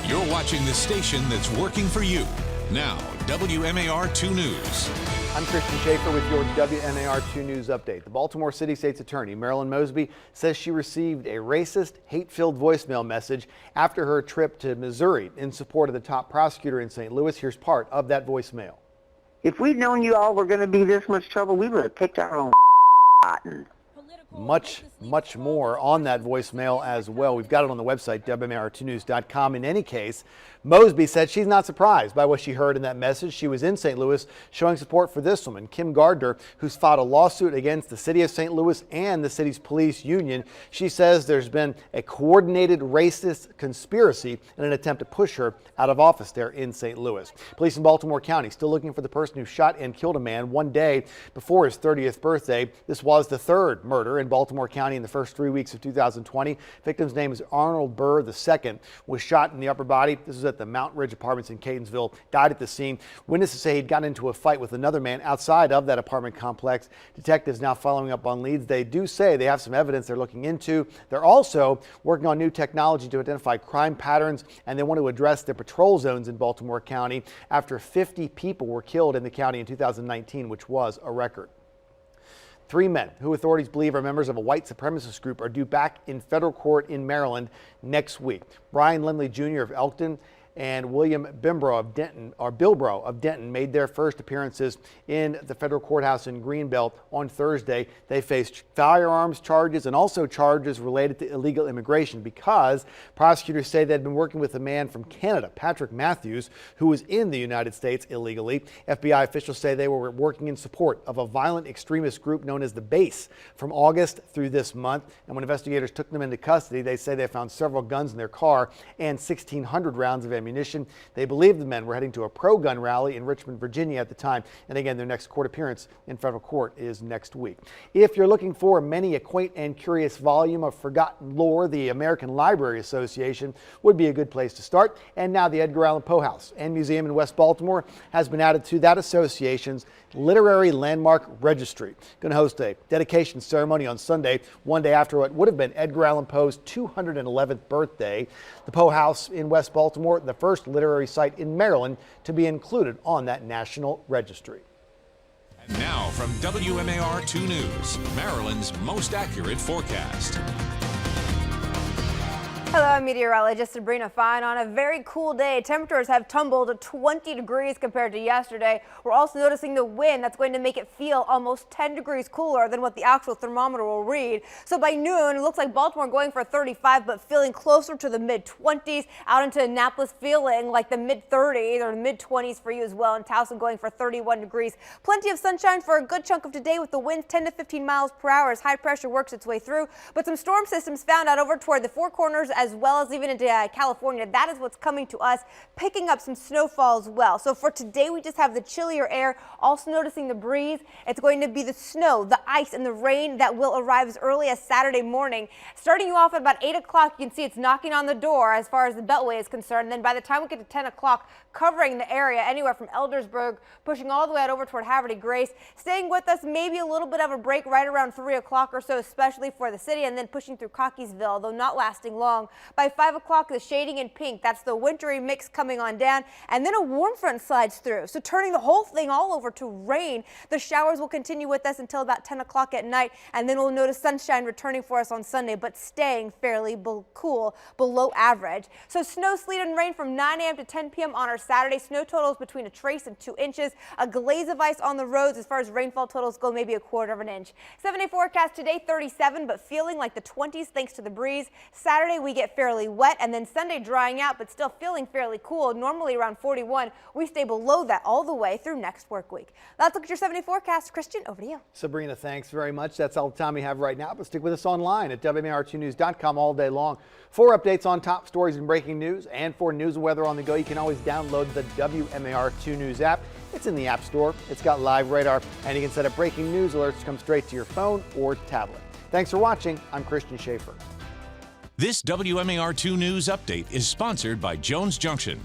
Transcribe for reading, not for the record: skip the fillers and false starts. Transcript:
You're watching the station that's working for you. Now, WMAR 2 News. I'm Christian Schaefer with your WMAR 2 News update. The Baltimore City State's Attorney, Marilyn Mosby, says she received a racist, hate-filled voicemail message after her trip to Missouri in support of the top prosecutor in St. Louis. Here's part of that voicemail. If we'd known you all were going to be this much trouble, we would have picked our own cotton. Much more on that voicemail as well. We've got it on the website, WMAR2news.com. In any case, Mosby said she's not surprised by what she heard in that message. She was in St. Louis showing support for this woman, Kim Gardner, who's filed a lawsuit against the city of St. Louis and the city's police union. She says there's been a coordinated racist conspiracy in an attempt to push her out of office there in St. Louis. Police in Baltimore County still looking for the person who shot and killed a man one day before his 30th birthday. This was the third murder in Baltimore County in the first 3 weeks of 2020. Victim's name is Arnold Burr II, was shot in the upper body. This was at the Mount Ridge Apartments in Catonsville, died at the scene. Witnesses say he'd gotten into a fight with another man outside of that apartment complex. Detectives now following up on leads. They do say they have some evidence they're looking into. They're also working on new technology to identify crime patterns, and they want to address the patrol zones in Baltimore County after 50 people were killed in the county in 2019, which was a record. 3 men who authorities believe are members of a white supremacist group are due back in federal court in Maryland next week. Brian Lindley Jr. of Elkton and William Bilbrough of Denton made their first appearances in the federal courthouse in Greenbelt on Thursday. They faced firearms charges and also charges related to illegal immigration because prosecutors say they'd been working with a man from Canada, Patrick Matthews, who was in the United States illegally. FBI officials say they were working in support of a violent extremist group known as the Base from August through this month. And when investigators took them into custody, they say they found several guns in their car and 1,600 rounds of ammunition. They believe the men were heading to a pro-gun rally in Richmond, Virginia at the time. And again, their next court appearance in federal court is next week. If you're looking for many a quaint and curious volume of forgotten lore, the American Library Association would be a good place to start. And now the Edgar Allan Poe House and Museum in West Baltimore has been added to that association's Literary Landmark Registry. Going to host a dedication ceremony on Sunday, one day after what would have been Edgar Allan Poe's 211th birthday. The Poe House in West Baltimore, the first literary site in Maryland to be included on that national registry. And now from WMAR 2 News, Maryland's most accurate forecast. Hello, I'm meteorologist Sabrina Fine. On a very cool day, temperatures have tumbled to 20 degrees compared to yesterday. We're also noticing the wind that's going to make it feel almost 10 degrees cooler than what the actual thermometer will read. So by noon, it looks like Baltimore going for 35, but feeling closer to the mid-20s. Out into Annapolis, feeling like the mid-30s or mid-20s for you as well. And Towson going for 31 degrees. Plenty of sunshine for a good chunk of today with the winds 10 to 15 miles per hour as high pressure works its way through. But some storm systems found out over toward the Four Corners as well as even into California. That is what's coming to us, picking up some snowfall as well. So for today, we just have the chillier air, also noticing the breeze. It's going to be the snow, the ice, and the rain that will arrive as early as Saturday morning. Starting you off at about 8 o'clock, you can see it's knocking on the door as far as the Beltway is concerned. Then by the time we get to 10 o'clock, covering the area anywhere from Eldersburg, pushing all the way out over toward Haverty Grace, staying with us, maybe a little bit of a break right around 3 o'clock or so, especially for the city, and then pushing through Cockeysville, though not lasting long. By 5 o'clock, the shading in pink, that's the wintry mix coming on down, and then a warm front slides through, so turning the whole thing all over to rain. The showers will continue with us until about 10 o'clock at night, and then we'll notice sunshine returning for us on Sunday, but staying fairly cool, below average. So snow, sleet, and rain from 9 a.m. to 10 p.m. on our Saturday. Snow totals between a trace and 2 inches. A glaze of ice on the roads as far as rainfall totals go, maybe a quarter of an inch. 7-day forecast today, 37, but feeling like the 20s thanks to the breeze. Saturday, we get fairly wet, and then Sunday drying out, but still feeling fairly cool. Normally around 41. We stay below that all the way through next work week. Let's look at your 7-day forecast. Christian, over to you. Sabrina, thanks very much. That's all the time we have right now, but stick with us online at WMAR2news.com all day long. For updates on top stories and breaking news, and for news and weather on the go, you can always download the WMAR2 News app. It's in the App Store. It's got live radar, and you can set up breaking news alerts to come straight to your phone or tablet. Thanks for watching. I'm Christian Schaefer. This WMAR 2 News update is sponsored by Jones Junction,